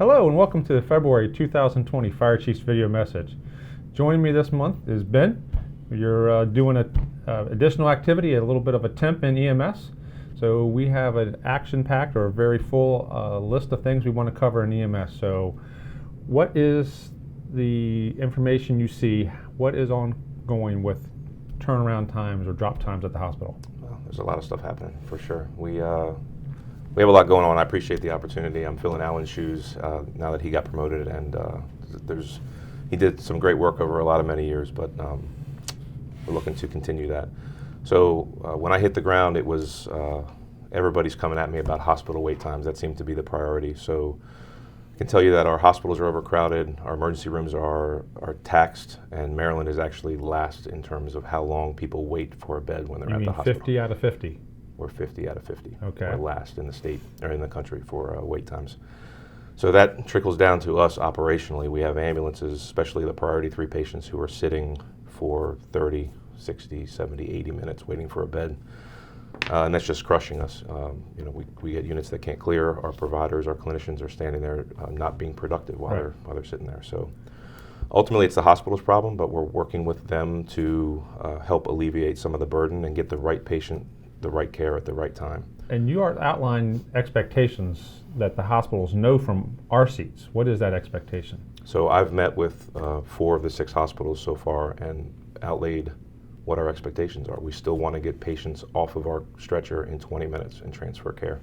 Hello and welcome to the February 2020 Fire Chiefs video message. Joining me this month is Ben. You're doing an additional activity, a little bit of a temp in EMS. So we have an action-packed or a very full list of things we want to cover in EMS. So what is the information you see? What is ongoing with turnaround times or drop times at the hospital? Well, there's a lot of stuff happening for sure. We have a lot going on. I appreciate the opportunity. I'm filling Alan's shoes now that he got promoted, and he did some great work over many years, but we're looking to continue that. So when I hit the ground, it was everybody's coming at me about hospital wait times. That seemed to be the priority. So I can tell you that our hospitals are overcrowded, our emergency rooms are taxed, and Maryland is actually last in terms of how long people wait for a bed when they're at the hospital. 50 out of 50? We're 50 out of 50. Okay. We're last in the state or in the country for wait times. So that trickles down to us operationally. We have ambulances, especially the priority 3 patients who are sitting for 30, 60, 70, 80 minutes waiting for a bed. And that's just crushing us. We get units that can't clear. Our providers, our clinicians are standing there not being productive while they're sitting there. So ultimately it's the hospital's problem, but we're working with them to help alleviate some of the burden and get the right patient the right care at the right time. And you are outlining expectations that the hospitals know from our seats. What is that expectation? So I've met with 4 of the 6 hospitals so far and outlaid what our expectations are. We still want to get patients off of our stretcher in 20 minutes and transfer care.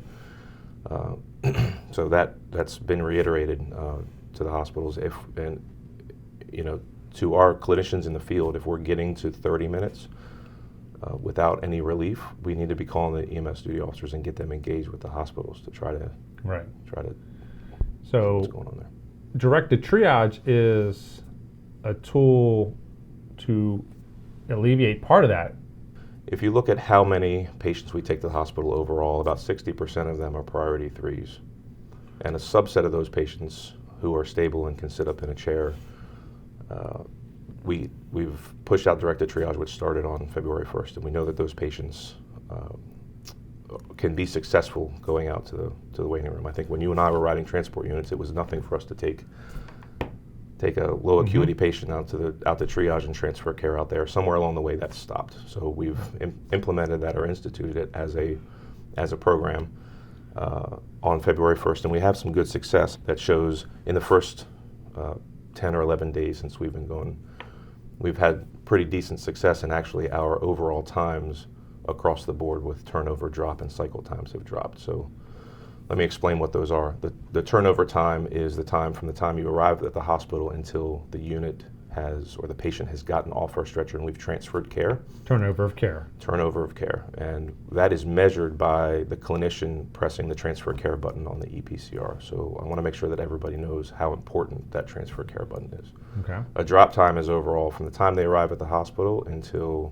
So that's been reiterated to the hospitals. To our clinicians in the field, if we're getting to 30 minutes without any relief, we need to be calling the EMS duty officers and get them engaged with the hospitals to try to see what's going on there. Directed triage is a tool to alleviate part of that. If you look at how many patients we take to the hospital overall, about 60% of them are priority 3s. And a subset of those patients who are stable and can sit up in a chair, we've pushed out directed triage, which started on February 1st, and we know that those patients can be successful going out to the waiting room. I think when you and I were riding transport units, it was nothing for us to take a low acuity patient out to triage and transfer care out there. Somewhere along the way, that stopped. So we've implemented that or instituted it as a program on February 1st, and we have some good success that shows in the first 10 or 11 days since we've been going. We've had pretty decent success, and actually our overall times across the board with turnover drop and cycle times have dropped. So let me explain what those are. The turnover time is the time from the time you arrive at the hospital until the unit or the patient has gotten off our stretcher and we've transferred care. Turnover of care. Turnover of care. And that is measured by the clinician pressing the transfer care button on the EPCR. So I want to make sure that everybody knows how important that transfer care button is. Okay. A drop time is overall from the time they arrive at the hospital until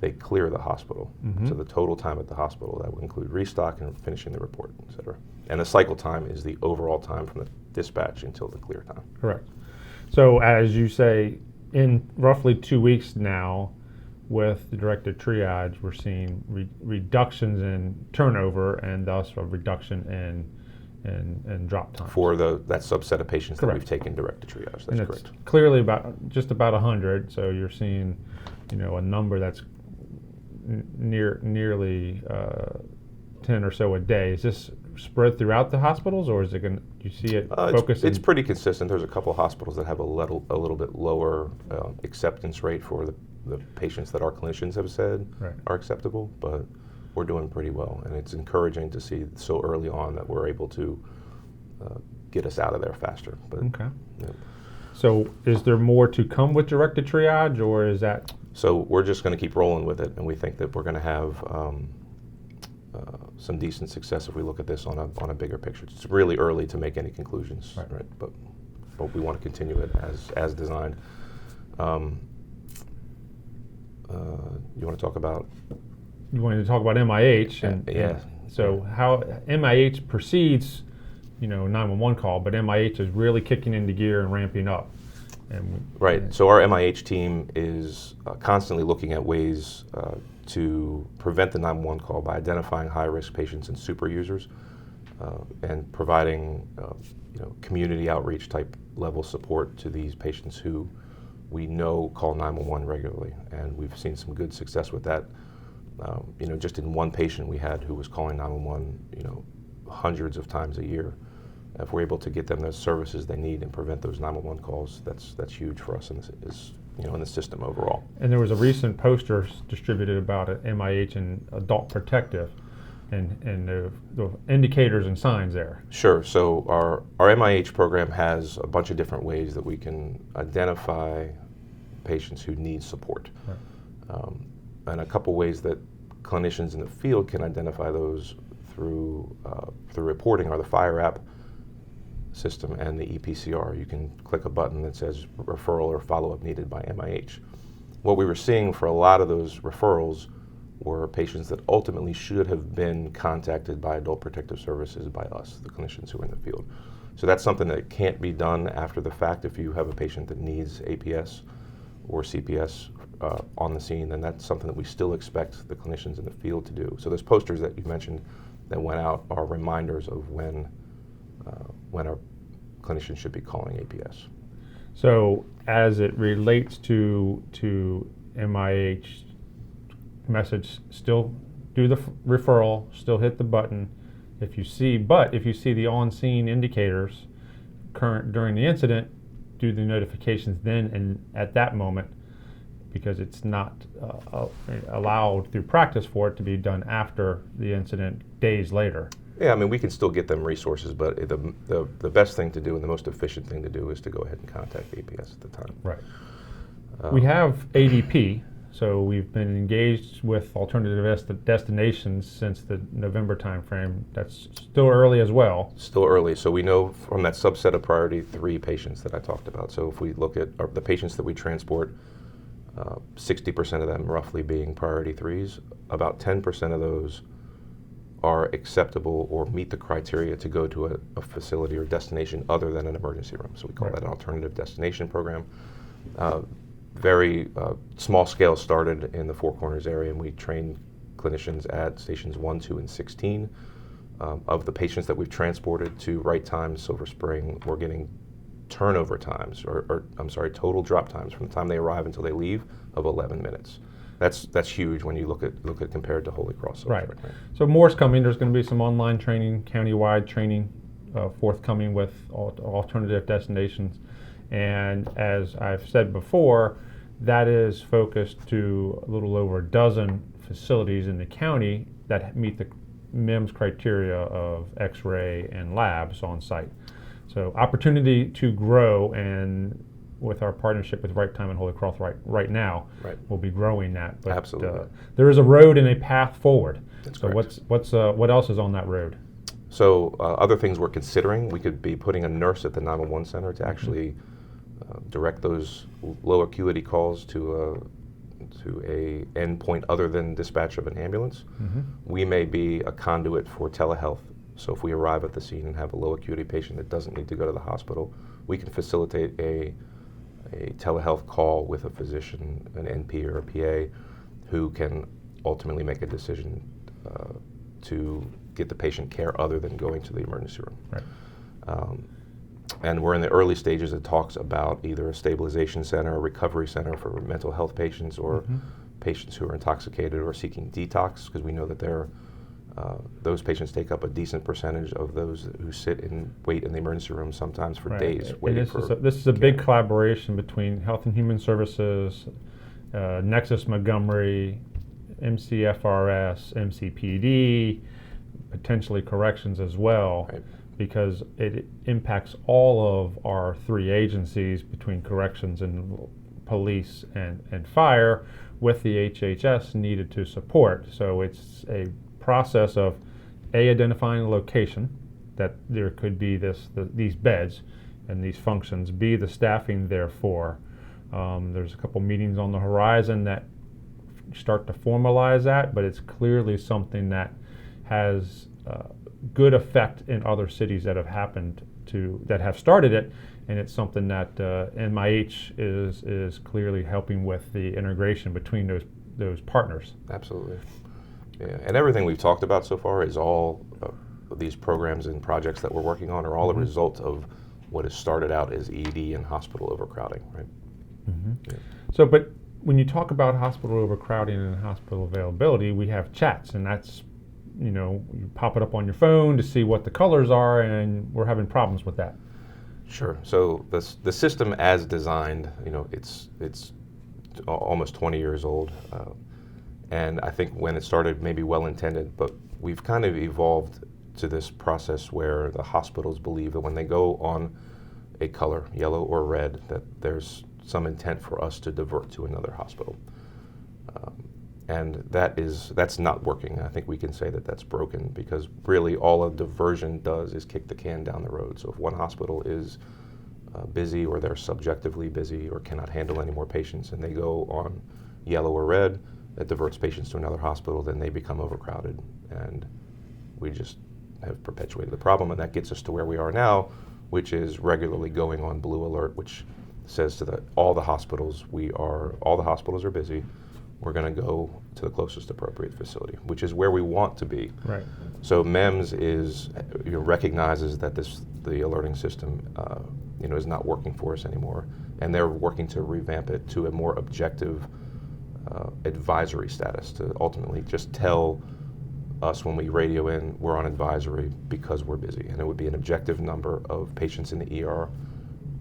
they clear the hospital. So the total time at the hospital, that would include restock and finishing the report, et cetera. And the cycle time is the overall time from the dispatch until the clear time. Correct. So as you say, in roughly 2 weeks now, with the directed triage, we're seeing reductions in turnover and thus a reduction in drop time. For that subset of patients that we've taken directed triage, that's correct. It's clearly just about 100, so you're seeing a number that's nearly 10 or so a day. Is this spread throughout the hospitals, or is it going? You see it focused? It's pretty consistent. There's a couple of hospitals that have a little bit lower acceptance rate for the patients that our clinicians have said are acceptable, but we're doing pretty well, and it's encouraging to see so early on that we're able to get us out of there faster. But, okay. Yeah. So is there more to come with directed triage, or is that? So we're just going to keep rolling with it, and we think that we're going to have some decent success if we look at this on a bigger picture. It's really early to make any conclusions, right? But we want to continue it as designed. You want to talk about? You wanted to talk about MIH, and so how MIH precedes, 911 call, but MIH is really kicking into gear and ramping up. So our MIH team is constantly looking at ways to prevent the 911 call by identifying high-risk patients and super users. and providing community outreach type level support to these patients who we know call 911 regularly, and we've seen some good success with that. Just in one patient we had who was calling 911, hundreds of times a year. If we're able to get them the services they need and prevent those 911 calls, that's huge for us in the system overall. And there was a recent poster distributed about it, MIH and adult protective, and the indicators and signs there. Sure. So our MIH program has a bunch of different ways that we can identify patients who need support. Right. And a couple ways that clinicians in the field can identify those through reporting are the FIRE app system and the EPCR. You can click a button that says referral or follow-up needed by MIH. What we were seeing for a lot of those referrals were patients that ultimately should have been contacted by Adult Protective Services by us, the clinicians who are in the field. So that's something that can't be done after the fact. If you have a patient that needs APS or CPS on the scene, then that's something that we still expect the clinicians in the field to do. So those posters that you mentioned that went out are reminders of when our clinicians should be calling APS. So as it relates to MIH, message, still do the referral, still hit the button. If you see the on-scene indicators current during the incident, do the notifications then and at that moment, because it's not allowed through practice for it to be done after the incident, days later. Yeah, I mean, we can still get them resources, but the best thing to do and the most efficient thing to do is to go ahead and contact APS at the time. Right. We have ADP, so we've been engaged with alternative destinations since the November timeframe. That's still early as well. Still early, so we know from that subset of priority 3 patients that I talked about. So if we look at the patients that we transport, 60% of them roughly being priority 3s, about 10% of those are acceptable or meet the criteria to go to a facility or destination other than an emergency room. So we call that an alternative destination program. Very small scale started in the Four Corners area, and we train clinicians at stations 1, 2, and 16. Of the patients that we've transported to Right Times, Silver Spring, we're getting turnover times, total drop times from the time they arrive until they leave of 11 minutes. That's huge when you look at compared to Holy Cross. Right. So more's coming. There's going to be some online training, countywide training forthcoming with alternative destinations. And as I've said before, that is focused to a little over a dozen facilities in the county that meet the MIMS criteria of X-ray and labs on site. So opportunity to grow, and with our partnership with Right Time and Holy Cross right now, we'll be growing that. But, absolutely. There is a road and a path forward. That's so correct. what else is on that road? So other things we're considering, we could be putting a nurse at the 911 center to actually direct those low acuity calls to a endpoint other than dispatch of an ambulance. We may be a conduit for telehealth. So if we arrive at the scene and have a low acuity patient that doesn't need to go to the hospital, we can facilitate a telehealth call with a physician, an NP or a PA, who can ultimately make a decision to get the patient care other than going to the emergency room. Right. And we're in the early stages of talks about either a stabilization center, a recovery center for mental health patients, or patients who are intoxicated or seeking detox, because we know that those patients take up a decent percentage of those who sit and wait in the emergency room sometimes for days waiting for care. This is a big collaboration between Health and Human Services, Nexus Montgomery, MCFRS, MCPD, potentially corrections as well, because it impacts all of our 3 agencies between corrections and police and fire, with the HHS needed to support. So it's a process of identifying a location that there could be these beds and these functions, B, the staffing therefore. There's a couple meetings on the horizon that start to formalize that, but it's clearly something that has good effect in other cities that have started it, and it's something that MIH is clearly helping with the integration between those partners. Absolutely. Yeah, and everything we've talked about so far is all these programs and projects that we're working on are all a result of what has started out as ED and hospital overcrowding, right? Yeah. So, but when you talk about hospital overcrowding and hospital availability, we have chats, and that's, you pop it up on your phone to see what the colors are, and we're having problems with that. Sure. So the system as designed, it's almost 20 years old, and I think when it started, maybe well intended, but we've kind of evolved to this process where the hospitals believe that when they go on a color, yellow or red, that there's some intent for us to divert to another hospital. And that's not working. I think we can say that that's broken, because really all a diversion does is kick the can down the road. So if one hospital is busy, or they're subjectively busy, or cannot handle any more patients, and they go on yellow or red, that diverts patients to another hospital, then they become overcrowded. And we just have perpetuated the problem, and that gets us to where we are now, which is regularly going on blue alert, which says to all the hospitals, all the hospitals are busy. We're going to go to the closest appropriate facility, which is where we want to be. Right. So MEMS recognizes that the alerting system is not working for us anymore, and they're working to revamp it to a more objective advisory status, to ultimately just tell us when we radio in, we're on advisory because we're busy, and it would be an objective number of patients in the ER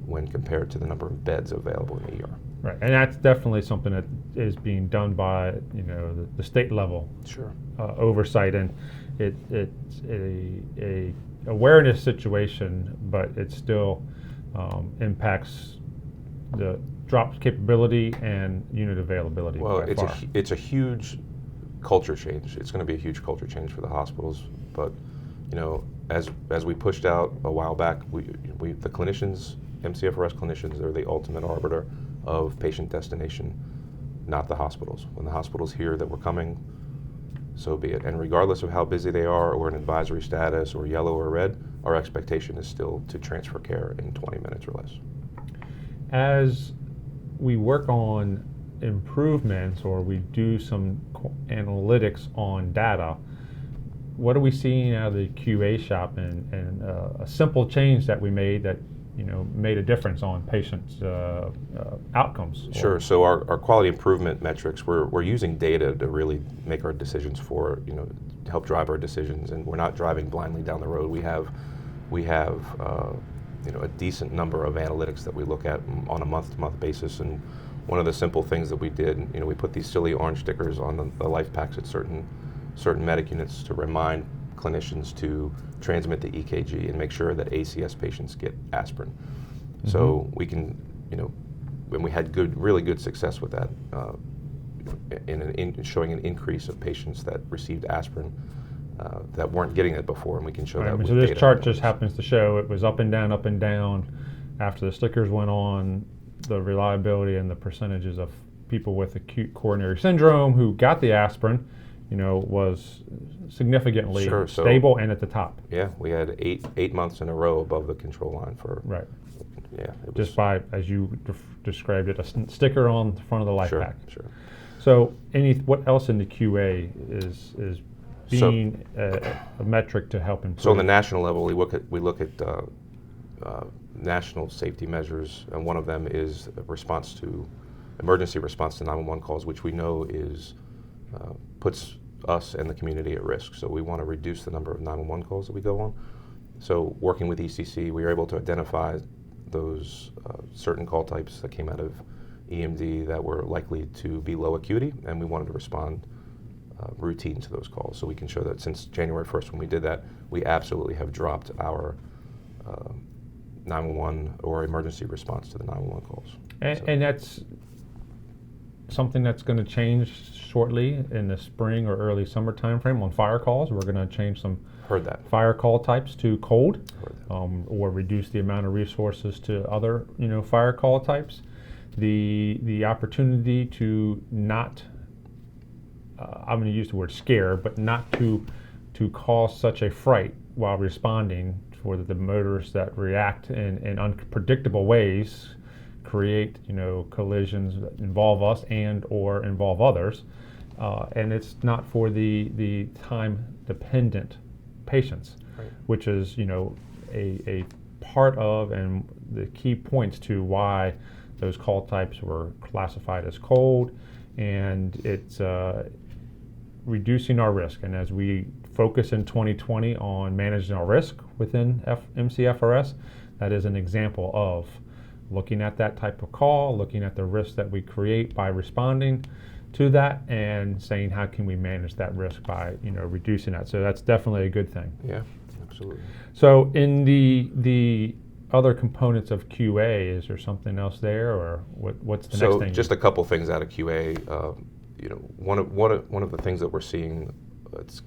when compared to the number of beds available in the ER. Right, and that's definitely something that is being done by the state level. Sure. Oversight, and it's a awareness situation, but it still impacts the drop capability and unit availability. Well, by far. it's a huge culture change. It's going to be a huge culture change for the hospitals, but as we pushed out a while back, the clinicians, MCFRS clinicians, they're the ultimate arbiter of patient destination, not the hospitals. When the hospitals hear that we're coming, so be it. And regardless of how busy they are, or in advisory status, or yellow or red, our expectation is still to transfer care in 20 minutes or less. As we work on improvements, or we do some analytics on data, what are we seeing out of the QA shop, and a simple change that we made that made a difference on patients' outcomes? Sure. So our quality improvement metrics, we're using data to really make our decisions to help drive our decisions, and we're not driving blindly down the road. We have a decent number of analytics that we look at on a month-to-month basis, and one of the simple things that we did, we put these silly orange stickers on the life packs at certain medic units to remind clinicians to transmit the EKG and make sure that ACS patients get aspirin. Mm-hmm. So we can, when we had really good success with that, in showing an increase of patients that received aspirin that weren't getting it before, and we can show that with so this data. chart just happens to show it was up and down after the stickers went on, the reliability and the percentages of people with acute coronary syndrome who got the aspirin, was significantly stable and at the top. Yeah, we had eight months in a row above the control line for. Right. Yeah. Just by, as you described it, a sticker on the front of the life pack. Sure. So, what else in the QA is being a metric to help improve? So on the national level, we look at national safety measures, and one of them is emergency response to 911 calls, which we know puts us and the community at risk. So we want to reduce the number of 911 calls that we go on. So working with ECC, we were able to identify those certain call types that came out of EMD that were likely to be low acuity, and we wanted to respond routine to those calls. So we can show that since January 1st, when we did that, we absolutely have dropped our 911 or emergency response to the 911 calls. And that's something that's going to change shortly in the spring or early summer timeframe on fire calls. We're going to change some fire call types to cold, or reduce the amount of resources to other fire call types. The opportunity to not, I'm going to use the word scare, but not to cause such a fright while responding, for the motorists that react in unpredictable ways, create collisions that involve us and or involve others, and it's not for the time dependent patients. Right. which is, a part of and the key points to why those call types were classified as cold, and it's reducing our risk. And as we focus in 2020 on managing our risk within MCFRS, that is an example of looking at that type of call, looking at the risk that we create by responding to that, and saying how can we manage that risk by reducing that. So that's definitely a good thing. Yeah, absolutely. So in the other components of QA, is there something else there, or what's the next thing? So just a couple things out of QA. One of the things that we're seeing,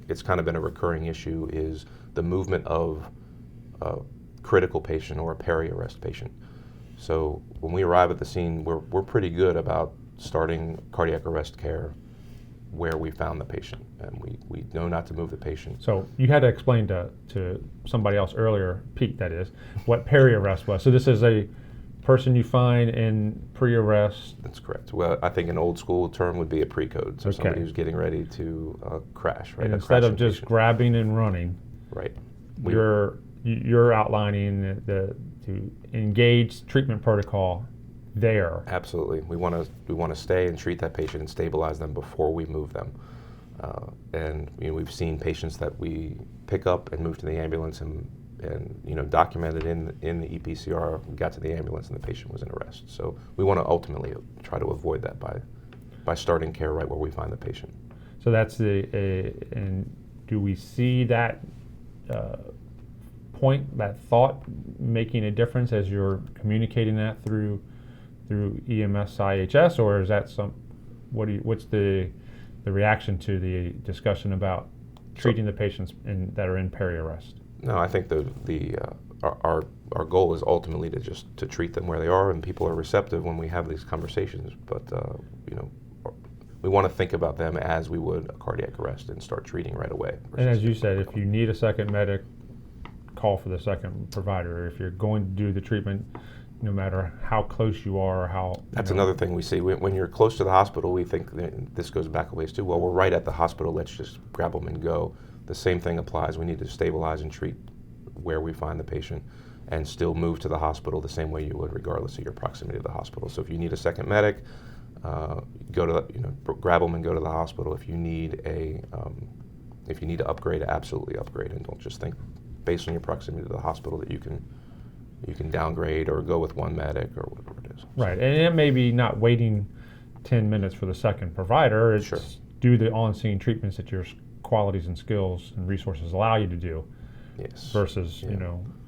it's kind of been a recurring issue, is the movement of a critical patient or a peri-arrest patient. So when we arrive at the scene, we're pretty good about starting cardiac arrest care where we found the patient, and we know not to move the patient. So you had to explain to somebody else earlier, Pete that is, what peri-arrest was. So this is a person you find in pre-arrest? That's correct. Well, I think an old school term would be a pre-code, so somebody who's getting ready to crash, right? And instead of just grabbing and running, right, you're outlining to engage treatment protocol there. Absolutely. We want to stay and treat that patient and stabilize them before we move them. And we've seen patients that we pick up and move to the ambulance and documented in the EPCR, we got to the ambulance and the patient was in arrest. So we want to ultimately try to avoid that by starting care right where we find the patient. So that's and do we see that point, that thought, making a difference as you're communicating that through EMS IHS, or is that what's the reaction to the discussion about treating the patients that are in peri-arrest? No, I think our goal is ultimately to treat them where they are, and people are receptive when we have these conversations. But we want to think about them as we would a cardiac arrest and start treating right away. And as you said, if you need a second medic, call for the second provider. If you're going to do the treatment, no matter how close you are or how... That's another thing we see. When you're close to the hospital, we think this goes back a ways too. Well, we're right at the hospital, let's just grab them and go. The same thing applies. We need to stabilize and treat where we find the patient and still move to the hospital the same way you would regardless of your proximity to the hospital. So if you need a second medic, grab them and go to the hospital. If you need to upgrade, absolutely upgrade, and don't just think based on your proximity to the hospital that you can downgrade or go with one medic or whatever it is. Right, and it may be not waiting 10 minutes for the second provider. It's sure. Do the on-scene treatments that your qualities and skills and resources allow you to do. Yes. Versus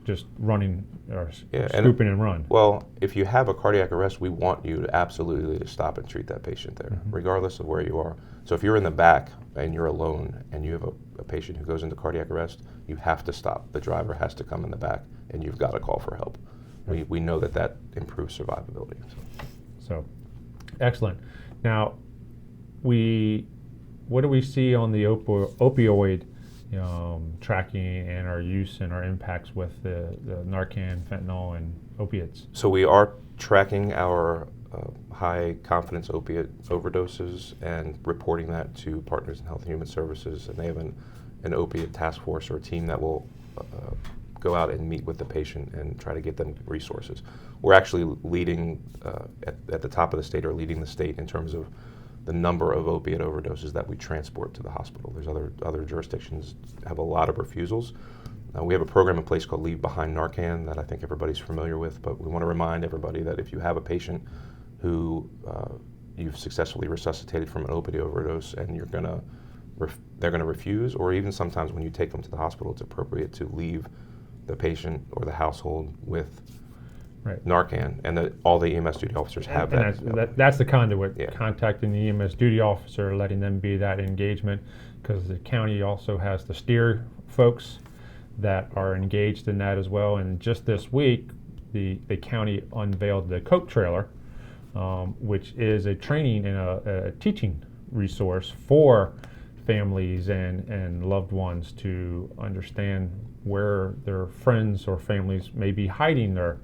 just running or scooping and run. Well, if you have a cardiac arrest, we want you to absolutely stop and treat that patient there, regardless of where you are. So if you're in the back and you're alone and you have a patient who goes into cardiac arrest, you have to stop. The driver has to come in the back, and you've got to call for help. Right. We know that improves survivability. So excellent. Now, what do we see on the opioid tracking and our use and our impacts with the Narcan, fentanyl, and opiates? So we are tracking our high confidence opiate overdoses and reporting that to Partners in Health and Human Services, and they have an opiate task force or a team that will go out and meet with the patient and try to get them resources. We're actually leading at the top of the state, or leading the state in terms of the number of opiate overdoses that we transport to the hospital. There's other jurisdictions have a lot of refusals. We have a program in place called Leave Behind Narcan that I think everybody's familiar with, but we want to remind everybody that if you have a patient who you've successfully resuscitated from an opiate overdose and they're going to refuse, or even sometimes when you take them to the hospital, it's appropriate to leave the patient or the household with Narcan, and all the EMS duty officers have that. That's the conduit, contacting the EMS duty officer, letting them be that engagement, because the county also has the steer folks that are engaged in that as well. And just this week, the county unveiled the Coke trailer, which is a training and a teaching resource for families and loved ones to understand where their friends or families may be hiding their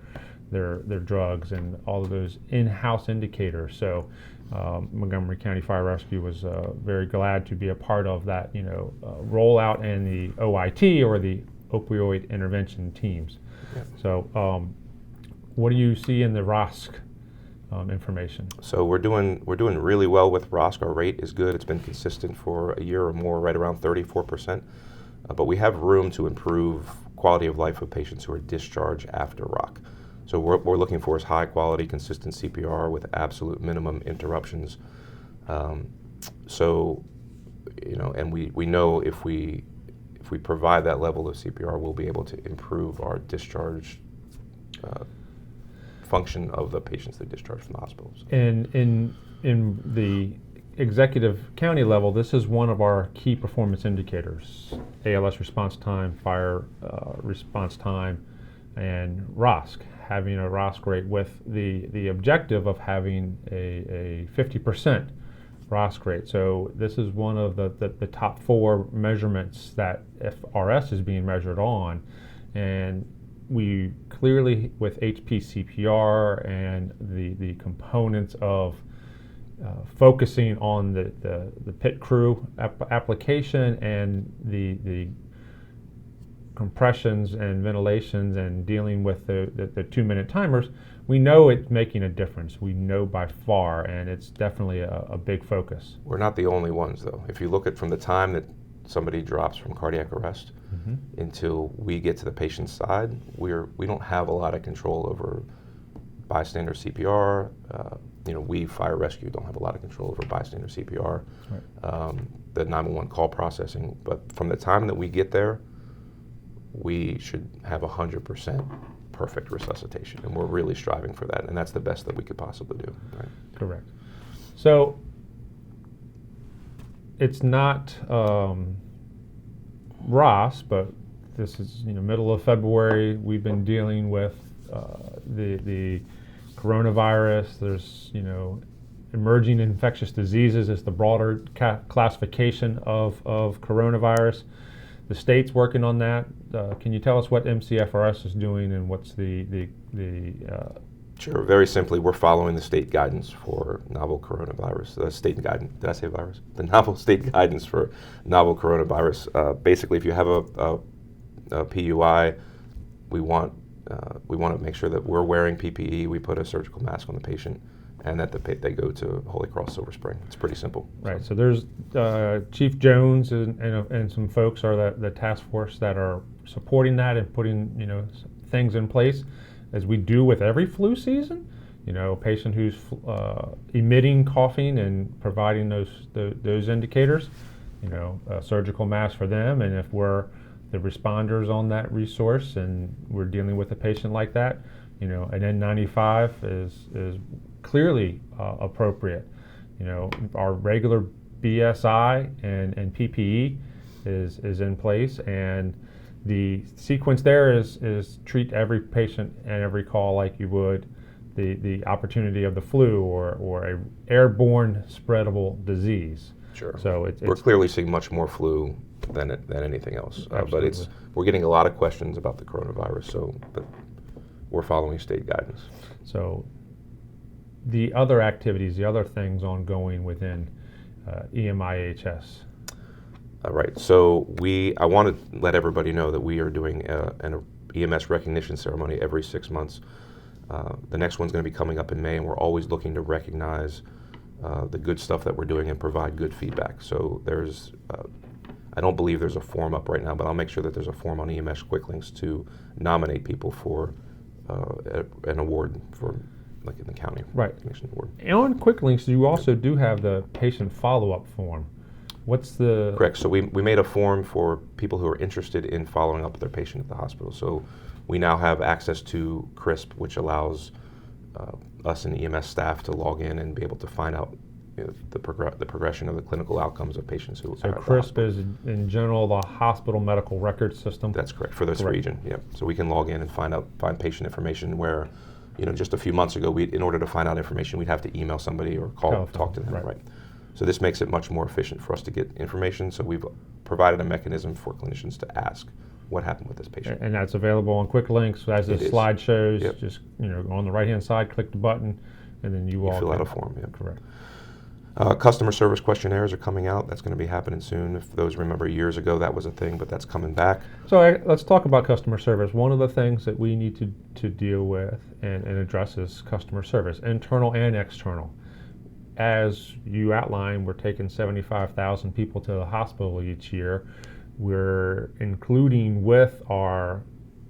drugs and all of those in-house indicators. So Montgomery County Fire Rescue was very glad to be a part of that, rollout, and the OIT, or the opioid intervention teams. Yeah. So what do you see in the ROSC information? So we're doing really well with ROSC. Our rate is good. It's been consistent for a year or more, right around 34%. But we have room to improve quality of life of patients who are discharged after ROC. So what we're looking for is high quality, consistent CPR with absolute minimum interruptions. So, you know, and we know if we provide that level of CPR, we'll be able to improve our discharge function of the patients that discharge from the hospitals. And in the executive county level, this is one of our key performance indicators: ALS response time, fire response time, and ROSC. Having a ROSC rate with the objective of having a 50% ROSC rate. So this is one of the top 4 measurements that FRS is being measured on, and we clearly, with HPCPR and the components of focusing on the pit crew application and the compressions and ventilations and dealing with the 2-minute timers, we know it's making a difference. We know by far, and it's definitely a big focus. We're not the only ones, though. If you look at from the time that somebody drops from cardiac arrest until we get to the patient's side, we don't have a lot of control over bystander CPR. We, fire rescue, don't have a lot of control over bystander CPR, right. The 911 call processing. But from the time that we get there, we should have 100% perfect resuscitation, and we're really striving for that, and that's the best that we could possibly do. Right? Correct. So it's not ROS, but this is middle of February. We've been dealing with the coronavirus. There's emerging infectious diseases is the broader classification of coronavirus. The state's working on that. Can you tell us what MCFRS is doing and what's the Sure. Very simply, we're following the state guidance for novel coronavirus. The state guidance. Did I say virus? The novel state guidance for novel coronavirus. Basically, if you have a PUI, we want to make sure that we're wearing PPE. We put a surgical mask on the patient, and that they go to Holy Cross Silver Spring. It's pretty simple. Right. So there's Chief Jones and some folks are the task force that are supporting that and putting things in place, as we do with every flu season. A patient who's emitting coughing and providing those indicators, a surgical mask for them, and if we're the responders on that resource and we're dealing with a patient like that, an N95 is clearly appropriate. Our regular BSI and PPE is in place, and the sequence there is treat every patient and every call like you would the opportunity of the flu or a airborne spreadable disease. Sure. So we're clearly seeing much more flu than anything else. But we're getting a lot of questions about the coronavirus. But we're following state guidance. So the other activities, the other things ongoing within EMIHS. Right. So I want to let everybody know that we are doing an EMS recognition ceremony every 6 months. The next one's going to be coming up in May, and we're always looking to recognize the good stuff that we're doing and provide good feedback. So I don't believe there's a form up right now, but I'll make sure that there's a form on EMS Quick Links to nominate people for an award for, like in the county. Right. Award. And on Quick Links, you also do have the patient follow-up form. What's the... Correct. So we made a form for people who are interested in following up with their patient at the hospital. So we now have access to CRISP, which allows us and EMS staff to log in and be able to find out the progression of the clinical outcomes of patients who So CRISP is, in general, the hospital medical record system? That's correct, for this region, yeah. So we can log in and find patient information where, just a few months ago, in order to find out information, we'd have to email somebody or talk to them, right? So this makes it much more efficient for us to get information. So we've provided a mechanism for clinicians to ask what happened with this patient. And that's available on Quick Links, as the slide shows. Yep. Just on the right-hand side, click the button, and then you fill out a form. Yeah, correct. Customer service questionnaires are coming out. That's going to be happening soon. If those remember years ago, that was a thing, but that's coming back. So let's talk about customer service. One of the things that we need to deal with and address is customer service, internal and external. As you outlined, we're taking 75,000 people to the hospital each year. We're including with our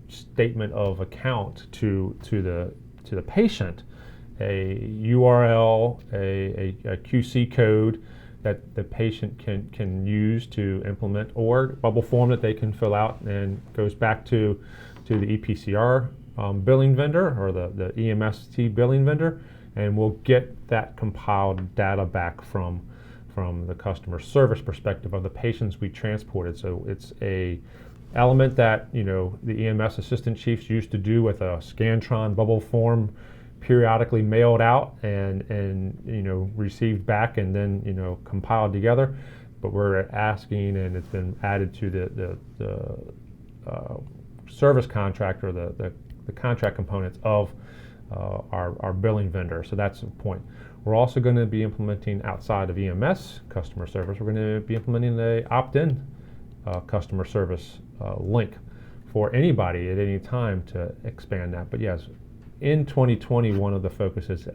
statement of account to the patient a URL, a QC code that the patient can use to implement, or bubble form that they can fill out and goes back to the EPCR billing vendor or the EMST billing vendor, and we'll get that compiled data back from the customer service perspective of the patients we transported. So it's a element that the EMS assistant chiefs used to do with a Scantron bubble form, periodically mailed out and received back and then compiled together. But we're asking, and it's been added to the service contract or the contract components of our billing vendor. So that's the point. We're also going to be implementing, outside of EMS customer service, we're going to be implementing the opt-in customer service link for anybody at any time to expand that. But yes, in 2020, one of the focuses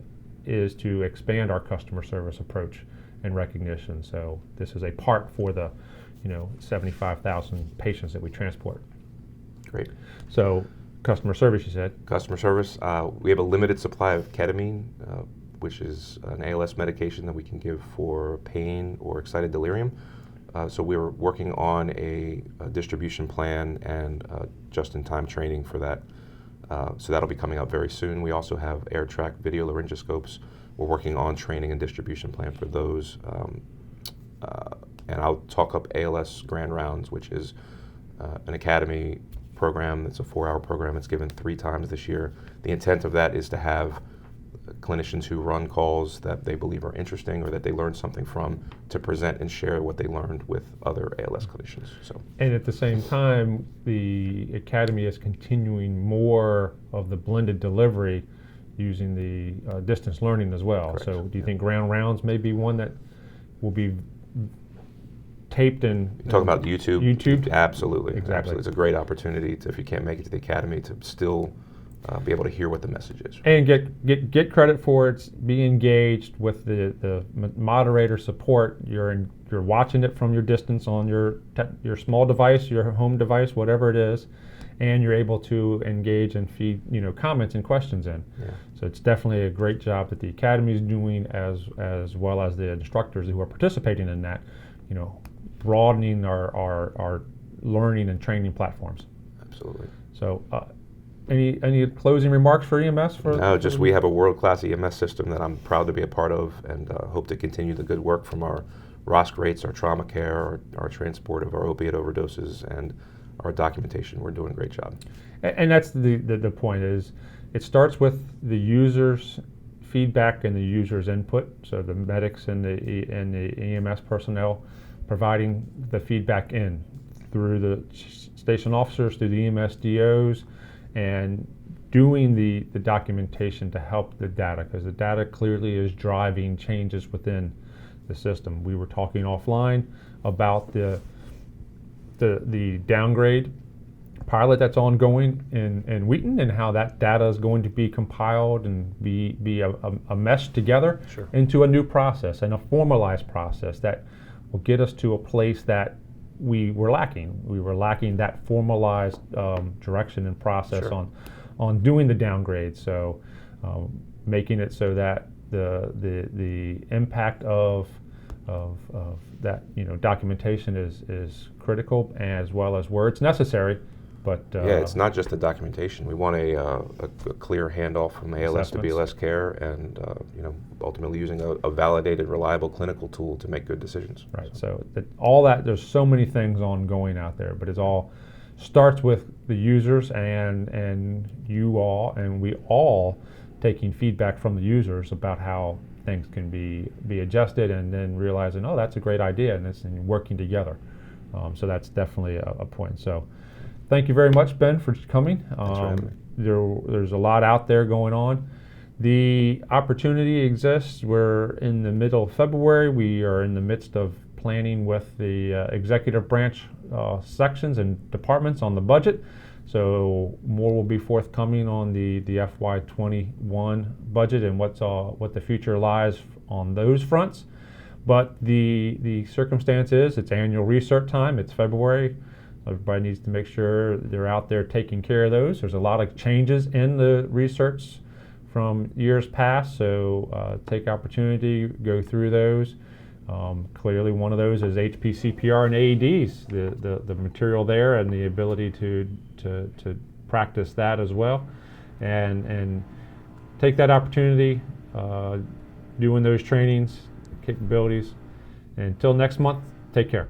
is to expand our customer service approach and recognition. So this is a part for the 75,000 patients that we transport. Great. So customer service, you said? Customer service, we have a limited supply of ketamine, which is an ALS medication that we can give for pain or excited delirium. So we were working on a distribution plan and just-in-time training for that. So that'll be coming out very soon. We also have air-track video laryngoscopes. We're working on training and distribution plan for those. And I'll talk up ALS Grand Rounds, which is an academy program. It's a 4-hour program. It's given 3 times this year. The intent of that is to have clinicians who run calls that they believe are interesting or that they learned something from to present and share what they learned with other ALS clinicians. So, and at the same time, the Academy is continuing more of the blended delivery using the distance learning as well. Correct. So do you think Grand Rounds may be one that will be taped and... You're talking about YouTube? YouTube? Absolutely. Exactly. Absolutely. It's a great opportunity to, if you can't make it to the Academy, to still be able to hear what the message is. And get credit for it. Be engaged with the moderator support. You're watching it from your distance on your small device, your home device, whatever it is, and you're able to engage and feed comments and questions in. Yeah. So it's definitely a great job that the Academy is doing, as well as the instructors who are participating in that. Broadening our learning and training platforms. Absolutely. So. Any closing remarks for EMS? No, just we have a world-class EMS system that I'm proud to be a part of, and hope to continue the good work from our ROSC rates, our trauma care, our transport of our opiate overdoses, and our documentation. We're doing a great job. And that's the point is, it starts with the user's feedback and the user's input. So the medics and the EMS personnel providing the feedback in through the station officers, through the EMS DOs, and doing the documentation to help the data, because the data clearly is driving changes within the system. We were talking offline about the downgrade pilot that's ongoing in Wheaton, and how that data is going to be compiled and be a mesh together. Sure. Into a new process and a formalized process that will get us to a place that we were lacking. We were lacking that formalized direction and process. Sure. on doing the downgrade. So making it so that the impact of that documentation is critical, as well as where it's necessary. But yeah, it's not just the documentation. We want a clear handoff from ALS to BLS care, and ultimately using a validated, reliable clinical tool to make good decisions. Right. So all that, there's so many things ongoing out there, but it all starts with the users and you all, and we all taking feedback from the users about how things can be adjusted, and then realizing, oh, that's a great idea, and working together. So that's definitely a point. So. Thank you very much, Ben, for coming. Thanks for having me. There's a lot out there going on. The opportunity exists. We're in the middle of February. We are in the midst of planning with the executive branch sections and departments on the budget. So more will be forthcoming on the FY21 budget and what the future lies on those fronts. But the circumstance is it's annual research time. It's February. Everybody needs to make sure they're out there taking care of those. There's a lot of changes in the research from years past, so take opportunity, go through those. Clearly one of those is HPCPR and AEDs, the material there and the ability to practice that as well. And take that opportunity, doing those trainings, capabilities. And until next month, take care.